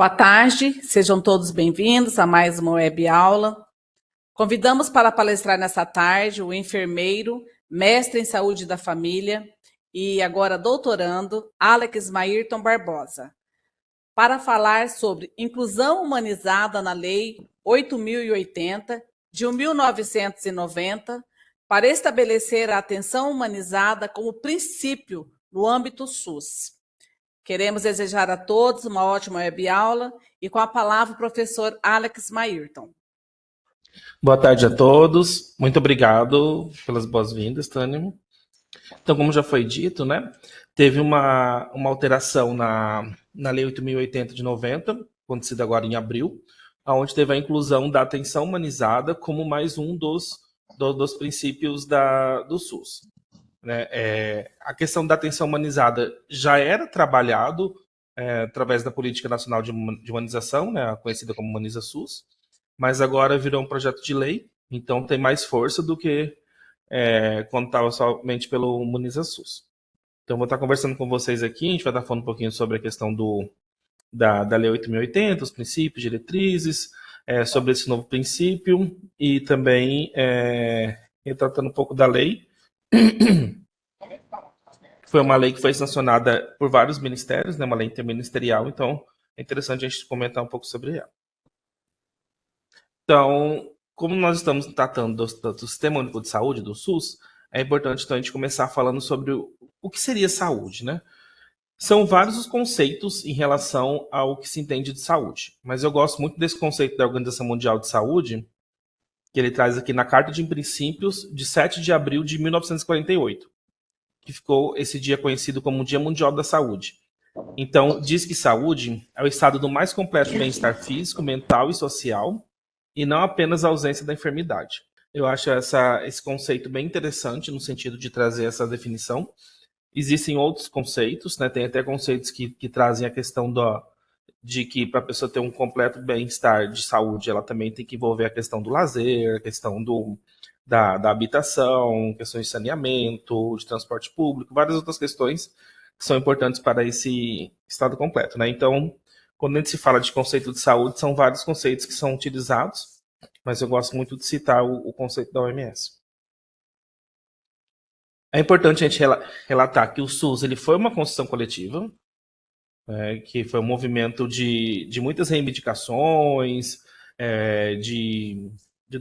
Boa tarde, sejam todos bem-vindos a mais uma web aula. Convidamos para palestrar nessa tarde o enfermeiro, mestre em saúde da família e agora doutorando, Alex Mayrton Barbosa, para falar sobre inclusão humanizada na Lei 8.080 de 1990, para estabelecer a atenção humanizada como princípio no âmbito SUS. Queremos desejar a todos uma ótima web aula e com a palavra o professor Alex Mayrton. Boa tarde a todos, muito obrigado pelas boas-vindas, Tânia. Então, como já foi dito, né, teve uma alteração na Lei 8.080 de 90, acontecida agora em abril, onde teve a inclusão da atenção humanizada como mais um dos princípios do SUS. Né? A questão da atenção humanizada já era trabalhado através da Política Nacional de Humanização, né, conhecida como Humaniza SUS, mas agora virou um projeto de lei, então tem mais força do que quando estava somente pelo Humaniza SUS. Então vou estar conversando com vocês aqui, a gente vai estar falando um pouquinho sobre a questão da Lei 8.080, os princípios, diretrizes, sobre esse novo princípio e também tratando um pouco da lei. Foi uma lei que foi sancionada por vários ministérios, né, uma lei interministerial, então é interessante a gente comentar um pouco sobre ela. Então, como nós estamos tratando do Sistema Único de Saúde, do SUS, é importante então, a gente começar falando sobre o que seria saúde, né? São vários os conceitos em relação ao que se entende de saúde, mas eu gosto muito desse conceito da Organização Mundial de Saúde, que ele traz aqui na Carta de Princípios de 7 de abril de 1948, que ficou esse dia conhecido como o Dia Mundial da Saúde. Então, diz que saúde é o estado do mais completo bem-estar físico, mental e social, e não apenas a ausência da enfermidade. Eu acho esse conceito bem interessante no sentido de trazer essa definição. Existem outros conceitos, né? Tem até conceitos que trazem a questão de que para a pessoa ter um completo bem-estar de saúde, ela também tem que envolver a questão do lazer, a questão da habitação, questões de saneamento, de transporte público, várias outras questões que são importantes para esse estado completo, né? Então, quando a gente se fala de conceito de saúde, são vários conceitos que são utilizados, mas eu gosto muito de citar o conceito da OMS. É importante a gente relatar que o SUS ele foi uma construção coletiva, que foi um movimento de muitas reivindicações, de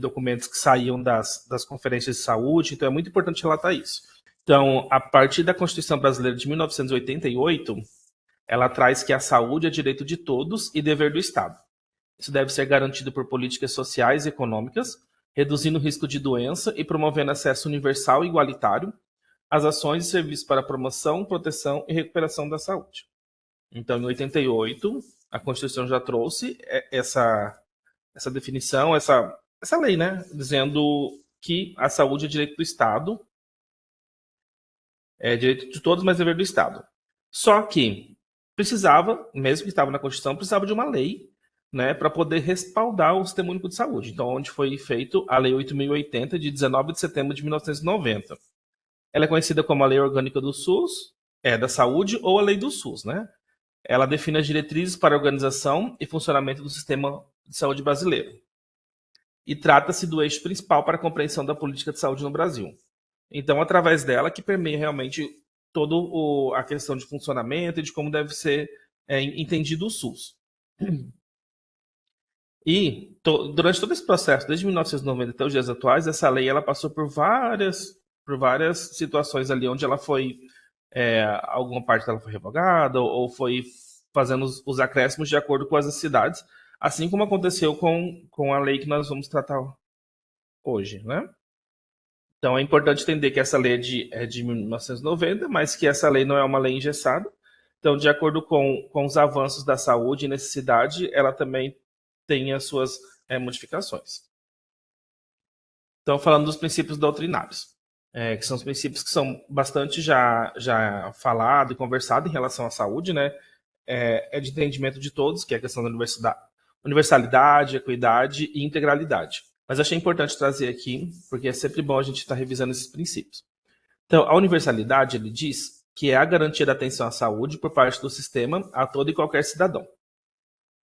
documentos que saíam das conferências de saúde, então é muito importante relatar isso. Então, a partir da Constituição Brasileira de 1988, ela traz que a saúde é direito de todos e dever do Estado. Isso deve ser garantido por políticas sociais e econômicas, reduzindo o risco de doença e promovendo acesso universal e igualitário às ações e serviços para promoção, proteção e recuperação da saúde. Então, em 88, a Constituição já trouxe essa definição, essa lei, né, dizendo que a saúde é direito do Estado, é direito de todos, mas dever do Estado. Só que precisava, mesmo que estava na Constituição, precisava de uma lei, né, para poder respaldar o Sistema Único de Saúde. Então, onde foi feito a Lei 8.080, de 19 de setembro de 1990. Ela é conhecida como a Lei Orgânica do SUS, da Saúde, ou a Lei do SUS, né? Ela define as diretrizes para a organização e funcionamento do sistema de saúde brasileiro. E trata-se do eixo principal para a compreensão da política de saúde no Brasil. Então, através dela que permeia realmente toda a questão de funcionamento e de como deve ser entendido o SUS. E durante todo esse processo, desde 1990 até os dias atuais, essa lei ela passou por várias situações ali onde ela foi, alguma parte dela foi revogada ou foi fazendo os acréscimos de acordo com as necessidades, assim como aconteceu com a lei que nós vamos tratar hoje, né? Então é importante entender que essa lei é de 1990, mas que essa lei não é uma lei engessada. Então, de acordo com os avanços da saúde e necessidade, ela também tem as suas modificações. Então, falando dos princípios doutrinários, que são os princípios que são bastante já falado e conversado em relação à saúde, né? É de entendimento de todos, que é a questão da universalidade, equidade e integralidade. Mas achei importante trazer aqui, porque é sempre bom a gente estar revisando esses princípios. Então, a universalidade, ele diz que é a garantia da atenção à saúde por parte do sistema a todo e qualquer cidadão.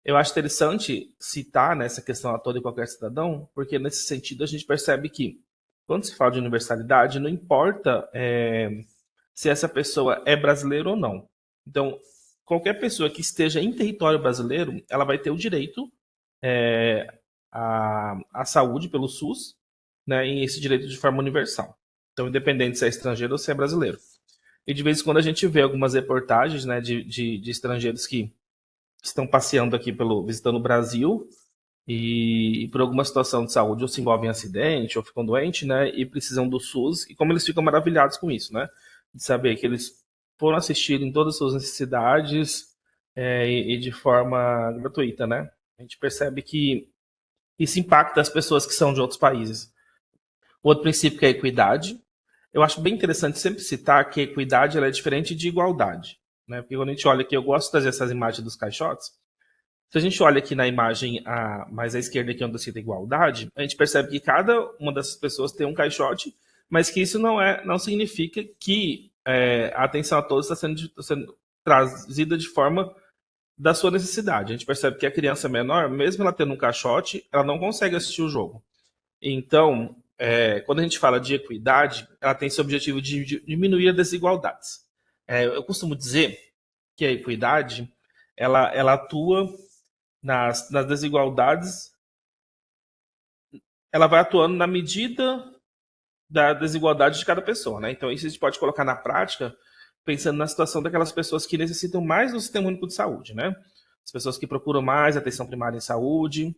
Eu acho interessante citar nessa questão a todo e qualquer cidadão, porque nesse sentido a gente percebe que, quando se fala de universalidade, não importa se essa pessoa é brasileira ou não. Então, qualquer pessoa que esteja em território brasileiro, ela vai ter o direito à saúde pelo SUS, né, e esse direito de forma universal. Então, independente se é estrangeiro ou se é brasileiro. E de vez em quando a gente vê algumas reportagens, né, de estrangeiros que estão passeando aqui visitando o Brasil e por alguma situação de saúde ou se envolvem em acidente ou ficam doentes, né, e precisam do SUS, e como eles ficam maravilhados com isso, né, de saber que eles foram assistidos em todas as suas necessidades e de forma gratuita, né. A gente percebe que isso impacta as pessoas que são de outros países. O outro princípio que é a equidade. Eu acho bem interessante sempre citar que a equidade ela é diferente de igualdade, né? Porque quando a gente olha aqui, eu gosto de trazer essas imagens dos caixotes. Se a gente olha aqui na imagem mais à esquerda, aqui onde cita igualdade, a gente percebe que cada uma dessas pessoas tem um caixote, mas que isso não significa que a atenção a todos está sendo trazida de forma da sua necessidade. A gente percebe que a criança menor, mesmo ela tendo um caixote, ela não consegue assistir o jogo. Então, quando a gente fala de equidade, ela tem esse objetivo de diminuir as desigualdades. Eu costumo dizer que a equidade ela atua nas desigualdades, ela vai atuando na medida da desigualdade de cada pessoa, né? Então, isso a gente pode colocar na prática pensando na situação daquelas pessoas que necessitam mais do Sistema Único de Saúde, né? As pessoas que procuram mais atenção primária em saúde,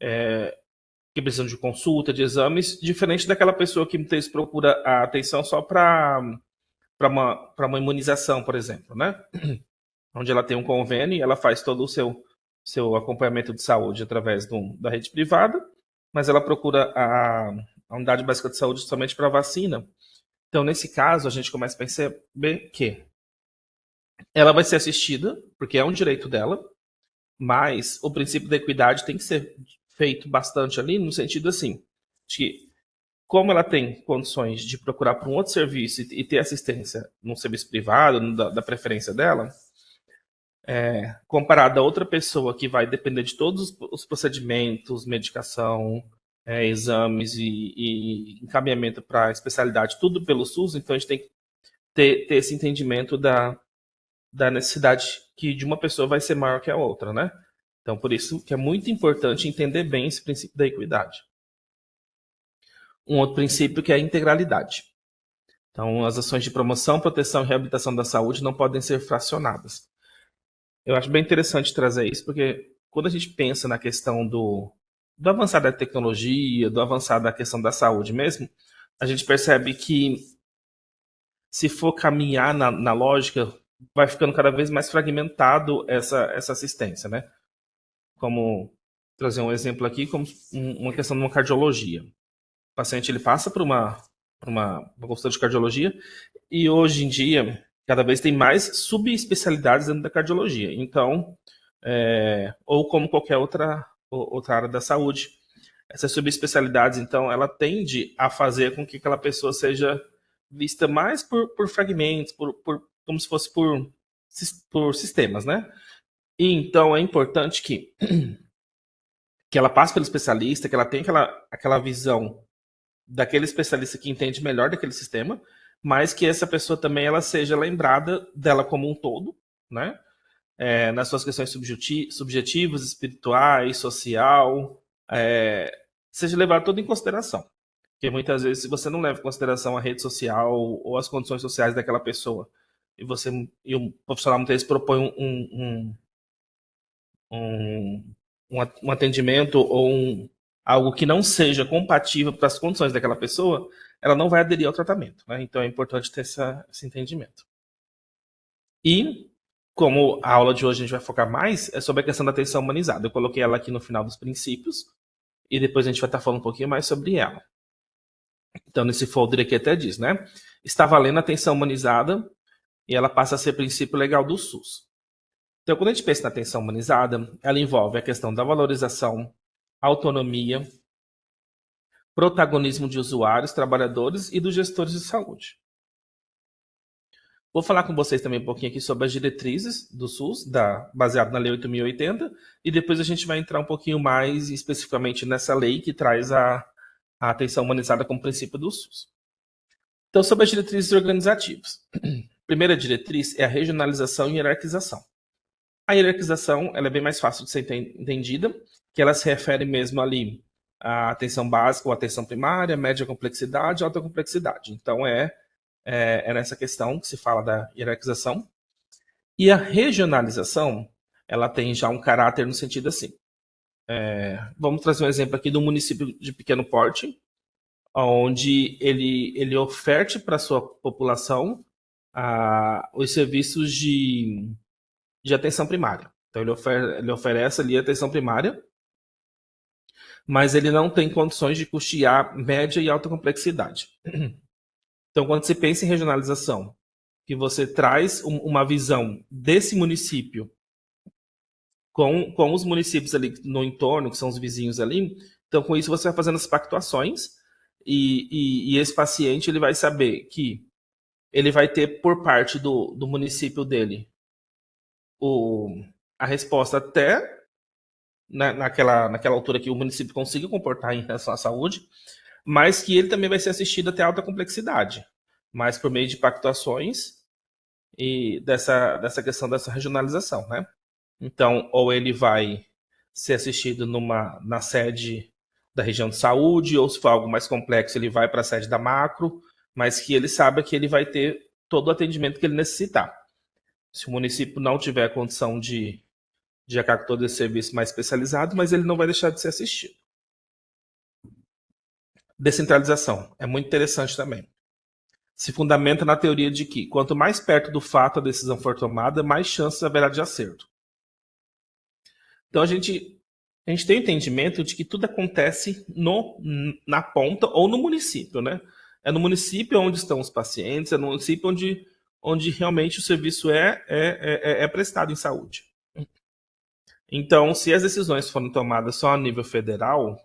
que precisam de consulta, de exames, diferente daquela pessoa que muitas vezes procura a atenção só para uma imunização, por exemplo, né? Onde ela tem um convênio e ela faz todo o seu acompanhamento de saúde através da rede privada, mas ela procura a unidade básica de saúde somente para vacina. Então, nesse caso, a gente começa a perceber que ela vai ser assistida, porque é um direito dela, mas o princípio da equidade tem que ser feito bastante ali, no sentido assim, de que como ela tem condições de procurar por um outro serviço e ter assistência num serviço privado, da preferência dela, comparado a outra pessoa que vai depender de todos os procedimentos, medicação, exames e encaminhamento para especialidade, tudo pelo SUS, então a gente tem que ter esse entendimento da necessidade que de uma pessoa vai ser maior que a outra, né? Então, por isso que é muito importante entender bem esse princípio da equidade. Um outro princípio que é a integralidade. Então, as ações de promoção, proteção e reabilitação da saúde não podem ser fracionadas. Eu acho bem interessante trazer isso, porque quando a gente pensa na questão do avançar da tecnologia, do avançar da questão da saúde mesmo, a gente percebe que se for caminhar na lógica, vai ficando cada vez mais fragmentado essa assistência, né? Como trazer um exemplo aqui, como uma questão de uma cardiologia. O paciente ele passa por uma consulta de cardiologia e hoje em dia cada vez tem mais subespecialidades dentro da cardiologia. Então, ou como qualquer outra área da saúde, essas subespecialidades, então, ela tende a fazer com que aquela pessoa seja vista mais por fragmentos, como se fosse por sistemas, né? E então é importante que ela passe pelo especialista, que ela tenha aquela visão daquele especialista que entende melhor daquele sistema, mas que essa pessoa também ela seja lembrada dela como um todo, né? Nas suas questões subjetivas, espirituais, social, seja levado tudo em consideração. Porque muitas vezes, se você não leva em consideração a rede social ou as condições sociais daquela pessoa, e um profissional muitas vezes propõe um atendimento ou algo que não seja compatível para as condições daquela pessoa, ela não vai aderir ao tratamento, né? Então é importante ter esse entendimento. E, como a aula de hoje a gente vai focar mais, é sobre a questão da atenção humanizada. Eu coloquei ela aqui no final dos princípios, e depois a gente vai estar falando um pouquinho mais sobre ela. Então, nesse folder aqui até diz, né? Está valendo a atenção humanizada, e ela passa a ser princípio legal do SUS. Então, quando a gente pensa na atenção humanizada, ela envolve a questão da valorização, autonomia, protagonismo de usuários, trabalhadores e dos gestores de saúde. Vou falar com vocês também um pouquinho aqui sobre as diretrizes do SUS, baseado na Lei 8.080, e depois a gente vai entrar um pouquinho mais especificamente nessa lei que traz a atenção humanizada como princípio do SUS. Então, sobre as diretrizes organizativas. Primeira diretriz é a regionalização e hierarquização. A hierarquização ela é bem mais fácil de ser entendida, que ela se refere mesmo ali à atenção básica ou atenção primária, média complexidade e alta complexidade. Então, é nessa questão que se fala da hierarquização. E a regionalização, ela tem já um caráter no sentido assim. Vamos trazer um exemplo aqui do município de pequeno porte, onde ele oferte para a sua população os serviços de atenção primária. Então, ele oferece ali a atenção primária, mas ele não tem condições de custear média e alta complexidade. Então, quando você pensa em regionalização, que você traz uma visão desse município com os municípios ali no entorno, que são os vizinhos ali, então com isso você vai fazendo as pactuações e esse paciente ele vai saber que ele vai ter por parte do município dele a resposta até naquela altura que o município consiga comportar em relação à saúde, mas que ele também vai ser assistido até alta complexidade, mas por meio de pactuações e dessa questão dessa regionalização, né? Então, ou ele vai ser assistido na sede da região de saúde, ou se for algo mais complexo, ele vai para a sede da macro, mas que ele saiba que ele vai ter todo o atendimento que ele necessitar. Se o município não tiver a condição de arcar todo esse serviço mais especializado, mas ele não vai deixar de ser assistido. Descentralização é muito interessante também. Se fundamenta na teoria de que, quanto mais perto do fato a decisão for tomada, mais chances haverá de acerto. Então, a gente tem o entendimento de que tudo acontece na ponta ou no município, né? É no município onde estão os pacientes, é no município onde realmente o serviço é prestado em saúde. Então, se as decisões forem tomadas só a nível federal,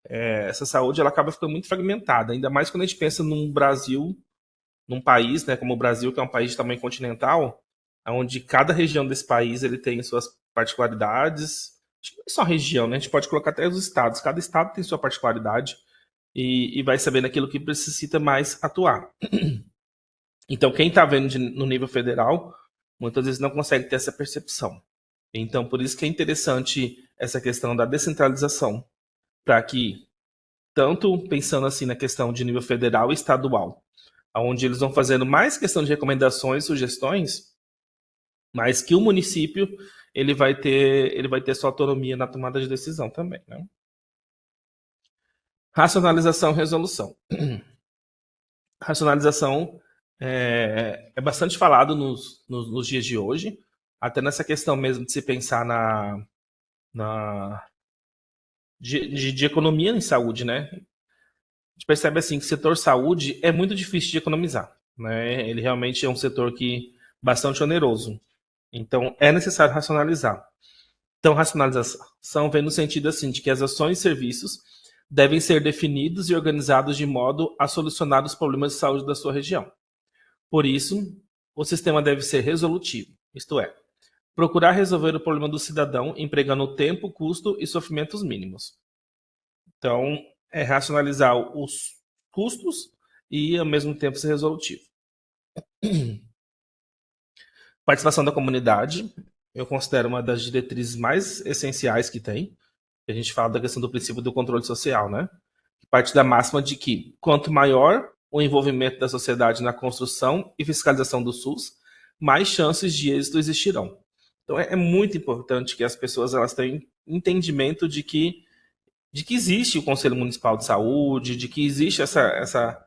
essa saúde ela acaba ficando muito fragmentada, ainda mais quando a gente pensa num país, né, como o Brasil, que é um país de tamanho continental, onde cada região desse país ele tem suas particularidades. Acho que não é só região, né? A gente pode colocar até os estados. Cada estado tem sua particularidade e vai saber naquilo que necessita mais atuar. Então, quem está vendo no nível federal, muitas vezes não consegue ter essa percepção. Então, por isso que é interessante essa questão da descentralização, para que, tanto pensando assim na questão de nível federal e estadual, onde eles vão fazendo mais questão de recomendações, sugestões, mas que o município ele vai ter sua autonomia na tomada de decisão também, né? Racionalização e resolução. Racionalização é bastante falado nos dias de hoje, até nessa questão mesmo de se pensar de economia em saúde, né? A gente percebe assim que o setor saúde é muito difícil de economizar, né? Ele realmente é um setor bastante oneroso. Então, é necessário racionalizar. Então, racionalização vem no sentido assim, de que as ações e serviços devem ser definidos e organizados de modo a solucionar os problemas de saúde da sua região. Por isso, o sistema deve ser resolutivo, isto é, procurar resolver o problema do cidadão empregando tempo, custo e sofrimentos mínimos. Então, é racionalizar os custos e, ao mesmo tempo, ser resolutivo. Participação da comunidade, eu considero uma das diretrizes mais essenciais que tem. A gente fala da questão do princípio do controle social, né? Que parte da máxima de que, quanto maior o envolvimento da sociedade na construção e fiscalização do SUS, mais chances de êxito existirão. Então, é muito importante que as pessoas elas tenham entendimento de que existe o Conselho Municipal de Saúde, de que existe essa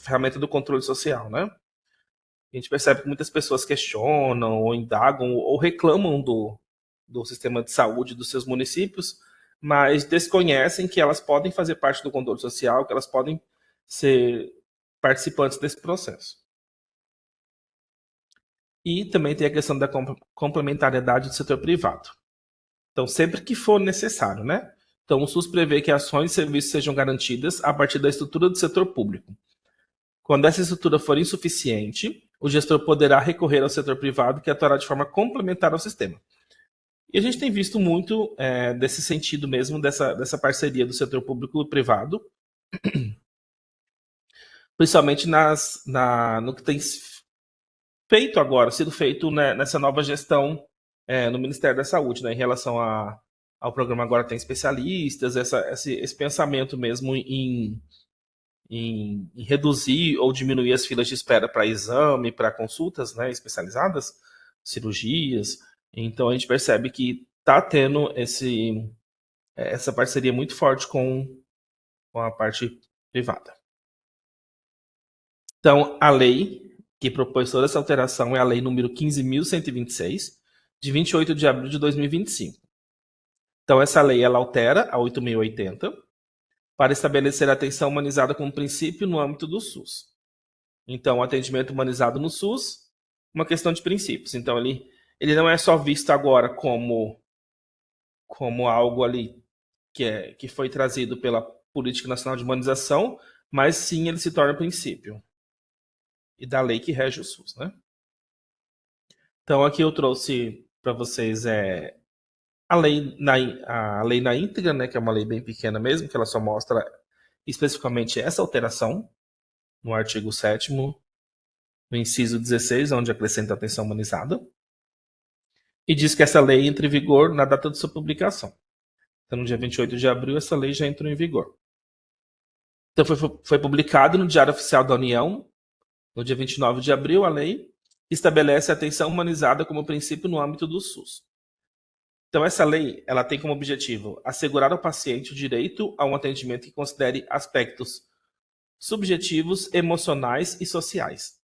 ferramenta do controle social, né? A gente percebe que muitas pessoas questionam, ou indagam, ou reclamam do sistema de saúde dos seus municípios, mas desconhecem que elas podem fazer parte do controle social, que elas podem ser participantes desse processo. E também tem a questão da complementariedade do setor privado. Então, sempre que for necessário, né? Então, o SUS prevê que ações e serviços sejam garantidas a partir da estrutura do setor público. Quando essa estrutura for insuficiente, o gestor poderá recorrer ao setor privado que atuará de forma complementar ao sistema. E a gente tem visto muito desse sentido mesmo, dessa parceria do setor público e privado, principalmente no que tem feito agora, sido feito, né, nessa nova gestão no Ministério da Saúde, né, em relação ao programa Agora Tem Especialistas, esse pensamento mesmo em reduzir ou diminuir as filas de espera para exame, para consultas, né, especializadas, cirurgias. Então a gente percebe que está tendo essa parceria muito forte com a parte privada. Então, a lei que propôs toda essa alteração é a lei número 15.126, de 28 de abril de 2025. Então, essa lei ela altera a 8.080 para estabelecer a atenção humanizada como princípio no âmbito do SUS. Então, o atendimento humanizado no SUS, uma questão de princípios. Então, ele não é só visto agora como algo ali que foi trazido pela Política Nacional de Humanização, mas sim ele se torna princípio e da lei que rege o SUS, né? Então aqui eu trouxe para vocês a lei na íntegra, né, que é uma lei bem pequena mesmo, que ela só mostra especificamente essa alteração no artigo 7º, no inciso 16, onde acrescenta a atenção humanizada, e diz que essa lei entra em vigor na data de sua publicação. Então, no dia 28 de abril, essa lei já entrou em vigor. Então, foi publicado no Diário Oficial da União, no dia 29 de abril, a lei estabelece a atenção humanizada como princípio no âmbito do SUS. Então, essa lei ela tem como objetivo assegurar ao paciente o direito a um atendimento que considere aspectos subjetivos, emocionais e sociais.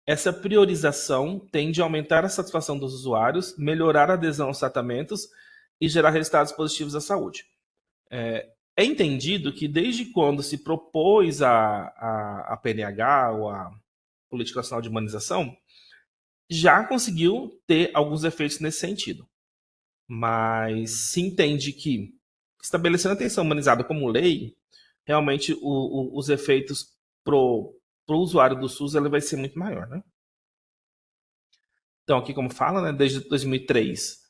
Essa priorização tende a aumentar a satisfação dos usuários, melhorar a adesão aos tratamentos e gerar resultados positivos à saúde. É entendido que desde quando se propôs a PNH, ou a Política Nacional de Humanização, já conseguiu ter alguns efeitos nesse sentido. Mas se entende que, estabelecendo a atenção humanizada como lei, realmente os efeitos pro usuário do SUS ele vai ser muito maior, né? Então, aqui como fala, né, desde 2003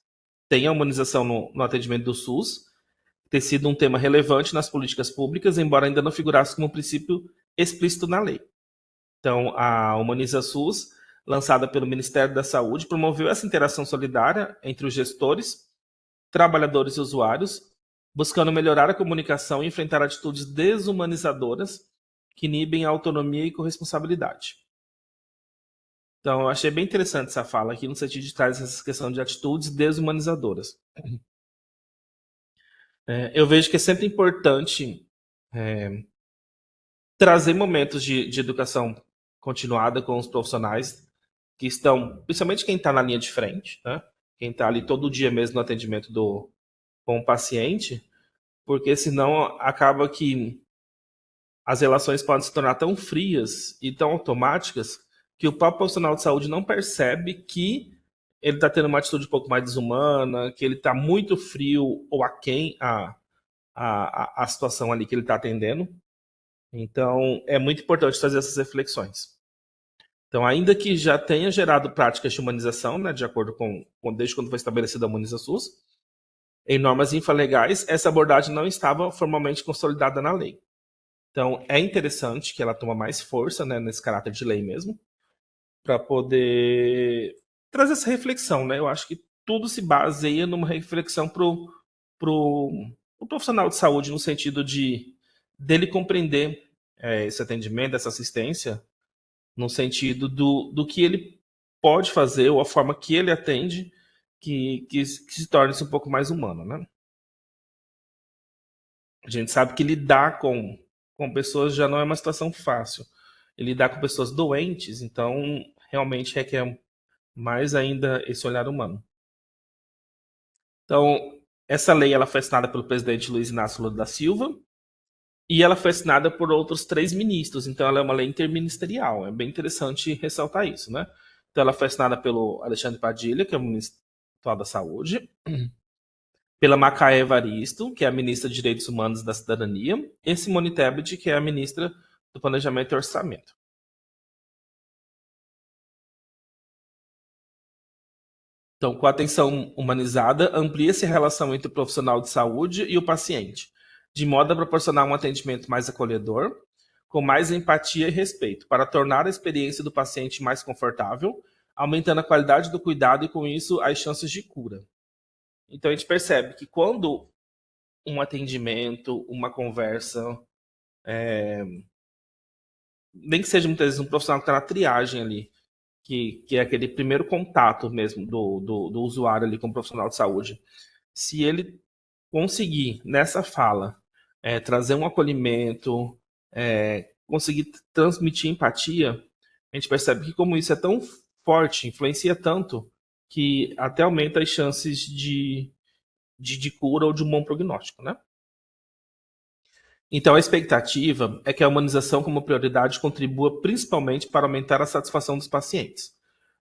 tem a humanização no atendimento do SUS, ter sido um tema relevante nas políticas públicas, embora ainda não figurasse como um princípio explícito na lei. Então, a Humaniza SUS, lançada pelo Ministério da Saúde, promoveu essa interação solidária entre os gestores, trabalhadores e usuários, buscando melhorar a comunicação e enfrentar atitudes desumanizadoras que inibem a autonomia e corresponsabilidade. Então, eu achei bem interessante essa fala aqui, no sentido de trazer essa questão de atitudes desumanizadoras. Eu vejo que é sempre importante trazer momentos de educação continuada com os profissionais que estão, principalmente quem está na linha de frente, né? Quem está ali todo dia mesmo no atendimento com o paciente, porque senão acaba que as relações podem se tornar tão frias e tão automáticas que o próprio profissional de saúde não percebe que ele está tendo uma atitude um pouco mais desumana, que ele está muito frio ou aquém a situação ali que ele está atendendo. Então, é muito importante fazer essas reflexões. Então, ainda que já tenha gerado práticas de humanização, né, de acordo com desde quando foi estabelecida a Humaniza SUS, em normas infralegais, essa abordagem não estava formalmente consolidada na lei. Então, é interessante que ela tome mais força, né, nesse caráter de lei mesmo, para poder trazer essa reflexão, né? Eu acho que tudo se baseia numa reflexão pro profissional de saúde, no sentido dele compreender esse atendimento, essa assistência, no sentido do que ele pode fazer, ou a forma que ele atende, que se torne um pouco mais humano, né? A gente sabe que lidar com pessoas já não é uma situação fácil. E lidar com pessoas doentes, então, realmente requer mais ainda esse olhar humano. Então, essa lei ela foi assinada pelo presidente Luiz Inácio Lula da Silva e ela foi assinada por outros 3 ministros. Então, ela é uma lei interministerial. É bem interessante ressaltar isso, né? Então, ela foi assinada pelo Alexandre Padilha, que é o ministro atual da Saúde, pela Macaé Evaristo, que é a ministra de Direitos Humanos e da Cidadania, e Simone Tebet, que é a ministra do Planejamento e Orçamento. Então, com a atenção humanizada, amplia-se a relação entre o profissional de saúde e o paciente, de modo a proporcionar um atendimento mais acolhedor, com mais empatia e respeito, para tornar a experiência do paciente mais confortável, aumentando a qualidade do cuidado e, com isso, as chances de cura. Então, a gente percebe que quando um atendimento, uma conversa, nem que seja muitas vezes um profissional que está na triagem ali, que é aquele primeiro contato mesmo do usuário ali com o profissional de saúde, se ele conseguir, nessa fala, trazer um acolhimento, conseguir transmitir empatia, a gente percebe que como isso é tão forte, influencia tanto, que até aumenta as chances de cura ou de um bom prognóstico, né? Então, a expectativa é que a humanização como prioridade contribua principalmente para aumentar a satisfação dos pacientes,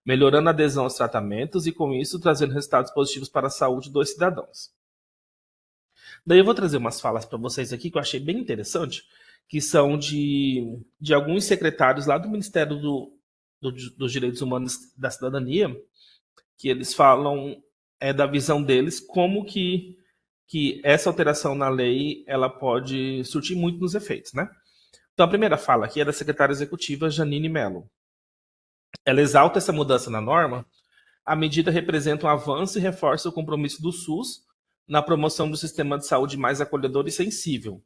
melhorando a adesão aos tratamentos e, com isso, trazendo resultados positivos para a saúde dos cidadãos. Daí eu vou trazer umas falas para vocês aqui que eu achei bem interessante, que são de alguns secretários lá do Ministério dos Direitos Humanos da Cidadania, que eles falam da visão deles como que essa alteração na lei ela pode surtir muito nos efeitos, né? Então, a primeira fala aqui é da secretária executiva Janine Mello. Ela exalta essa mudança na norma. A medida representa um avanço e reforça o compromisso do SUS na promoção do sistema de saúde mais acolhedor e sensível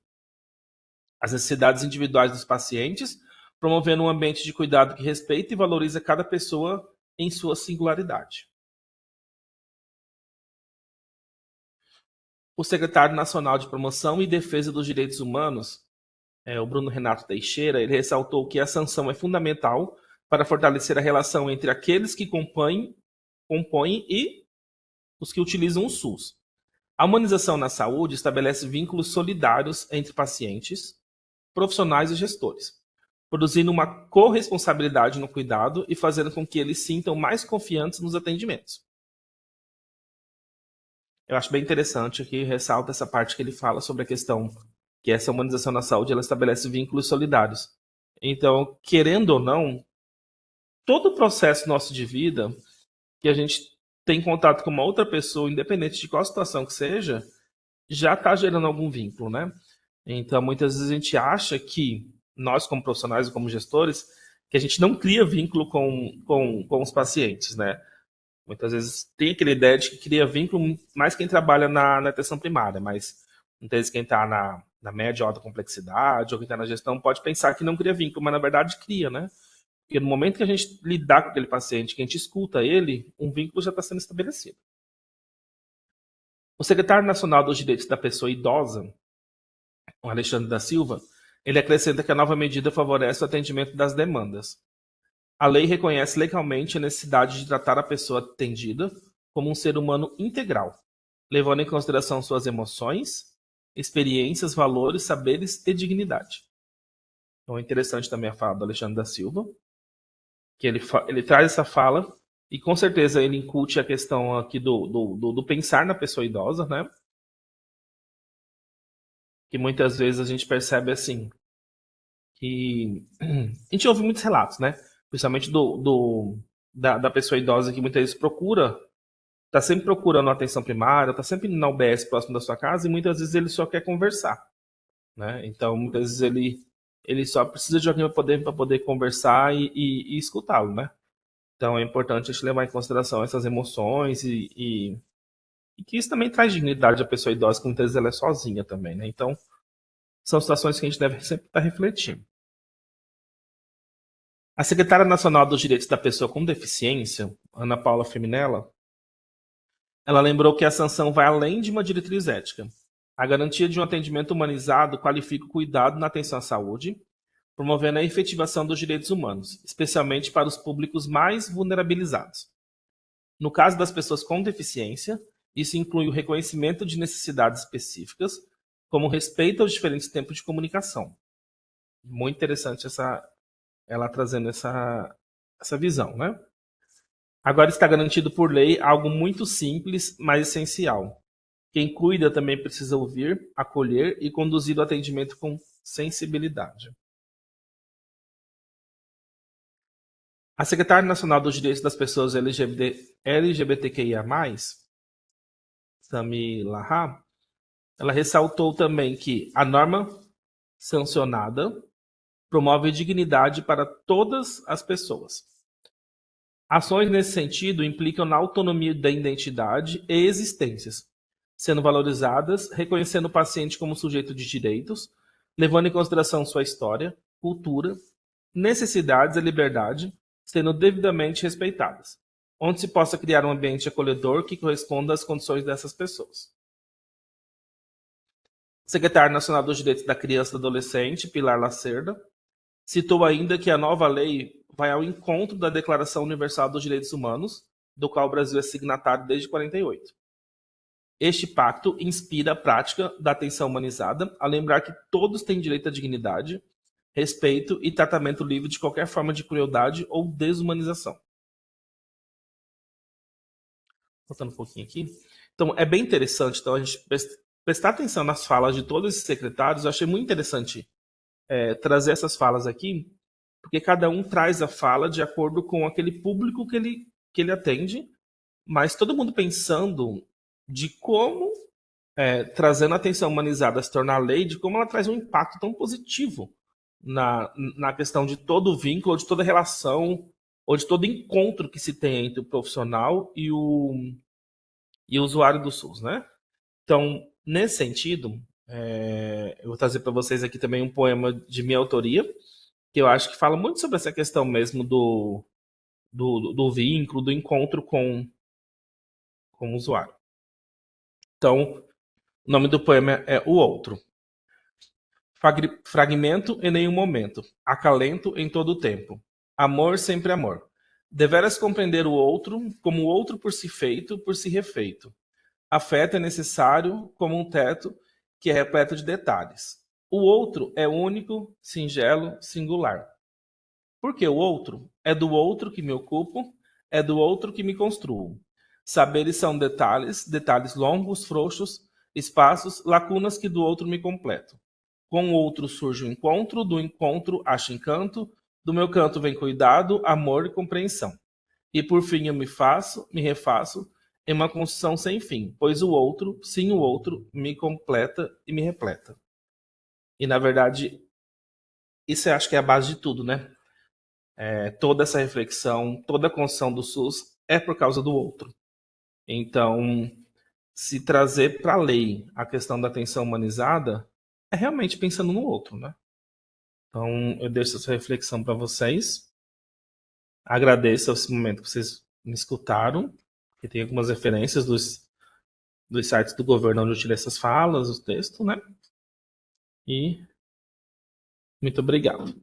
às necessidades individuais dos pacientes, promovendo um ambiente de cuidado que respeita e valoriza cada pessoa em sua singularidade. O secretário nacional de Promoção e Defesa dos Direitos Humanos, o Bruno Renato Teixeira, ele ressaltou que a sanção é fundamental para fortalecer a relação entre aqueles que compõem e os que utilizam o SUS. A humanização na saúde estabelece vínculos solidários entre pacientes, profissionais e gestores, produzindo uma corresponsabilidade no cuidado e fazendo com que eles sintam mais confiantes nos atendimentos. Eu acho bem interessante aqui, ressalta essa parte que ele fala sobre a questão que essa humanização na saúde ela estabelece vínculos solidários. Então, querendo ou não, todo o processo nosso de vida que a gente tem contato com uma outra pessoa, independente de qual situação que seja, já está gerando algum vínculo, né? Então, muitas vezes a gente acha que nós, como profissionais e como gestores, que a gente não cria vínculo com os pacientes, né? Muitas vezes tem aquela ideia de que cria vínculo mais quem trabalha na atenção primária, mas muitas vezes quem está na média ou alta complexidade, ou quem está na gestão, pode pensar que não cria vínculo, mas na verdade cria, né? Porque no momento que a gente lidar com aquele paciente, que a gente escuta ele, um vínculo já está sendo estabelecido. O secretário nacional dos Direitos da Pessoa Idosa, o Alexandre da Silva, ele acrescenta que a nova medida favorece o atendimento das demandas. A lei reconhece legalmente a necessidade de tratar a pessoa atendida como um ser humano integral, levando em consideração suas emoções, experiências, valores, saberes e dignidade. Então é interessante também a fala do Alexandre da Silva, que ele traz essa fala e com certeza ele incute a questão aqui do pensar na pessoa idosa, né? Que muitas vezes a gente percebe assim, que a gente ouve muitos relatos, né? Principalmente da pessoa idosa que muitas vezes está sempre procurando atenção primária, está sempre indo na UBS próximo da sua casa e muitas vezes ele só quer conversar, né? Então muitas vezes ele só precisa de alguém para poder conversar e escutá-lo, né? Então é importante a gente levar em consideração essas emoções e que isso também traz dignidade à pessoa idosa, que muitas vezes ela é sozinha também, né? Então são situações que a gente deve sempre estar refletindo. A secretária nacional dos Direitos da Pessoa com Deficiência, Ana Paula Feminella, ela lembrou que a sanção vai além de uma diretriz ética. A garantia de um atendimento humanizado qualifica o cuidado na atenção à saúde, promovendo a efetivação dos direitos humanos, especialmente para os públicos mais vulnerabilizados. No caso das pessoas com deficiência, isso inclui o reconhecimento de necessidades específicas, como respeito aos diferentes tempos de comunicação. Muito interessante ela trazendo essa visão, né? Agora está garantido por lei algo muito simples, mas essencial. Quem cuida também precisa ouvir, acolher e conduzir o atendimento com sensibilidade. A secretária nacional dos Direitos das Pessoas LGBTQIA+, Sami Laha, ela ressaltou também que a norma sancionada promove dignidade para todas as pessoas. Ações nesse sentido implicam na autonomia da identidade e existências, sendo valorizadas, reconhecendo o paciente como sujeito de direitos, levando em consideração sua história, cultura, necessidades e liberdade, sendo devidamente respeitadas, onde se possa criar um ambiente acolhedor que corresponda às condições dessas pessoas. O secretário nacional dos Direitos da Criança e do Adolescente, Pilar Lacerda, citou ainda que a nova lei vai ao encontro da Declaração Universal dos Direitos Humanos, do qual o Brasil é signatário desde 1948. Este pacto inspira a prática da atenção humanizada, a lembrar que todos têm direito à dignidade, respeito e tratamento livre de qualquer forma de crueldade ou desumanização. Voltando um pouquinho aqui. Então, é bem interessante a gente prestar atenção nas falas de todos esses secretários. Eu achei muito interessante trazer essas falas aqui, porque cada um traz a fala de acordo com aquele público que ele atende, mas todo mundo pensando de como, trazendo a atenção humanizada se tornar lei, de como ela traz um impacto tão positivo na questão de todo o vínculo, ou de toda relação, ou de todo encontro que se tem entre o profissional e o usuário do SUS, né? Então, nesse sentido, eu vou trazer para vocês aqui também um poema de minha autoria, que eu acho que fala muito sobre essa questão mesmo do vínculo, do encontro com o usuário. Então, o nome do poema é O Outro. Fragmento em nenhum momento, acalento em todo o tempo. Amor sempre amor. Deveras compreender o outro como o outro por si feito, por si refeito. Afeto é necessário como um teto que é repleto de detalhes. O outro é único, singelo, singular. Porque o outro é do outro que me ocupo, é do outro que me construo. Saberes são detalhes, detalhes longos, frouxos, espaços, lacunas que do outro me completo. Com o outro surge o encontro, do encontro acho encanto, do meu canto vem cuidado, amor e compreensão. E por fim eu me refaço, em uma construção sem fim, pois o outro, sim o outro, me completa e me repleta. E na verdade, isso eu acho que é a base de tudo, né? Toda essa reflexão, toda a construção do SUS é por causa do outro. Então, se trazer para a lei a questão da atenção humanizada, é realmente pensando no outro, né? Então, eu deixo essa reflexão para vocês. Agradeço esse momento que vocês me escutaram, que tem algumas referências dos sites do governo onde eu tirei essas falas, os textos, né? E muito obrigado.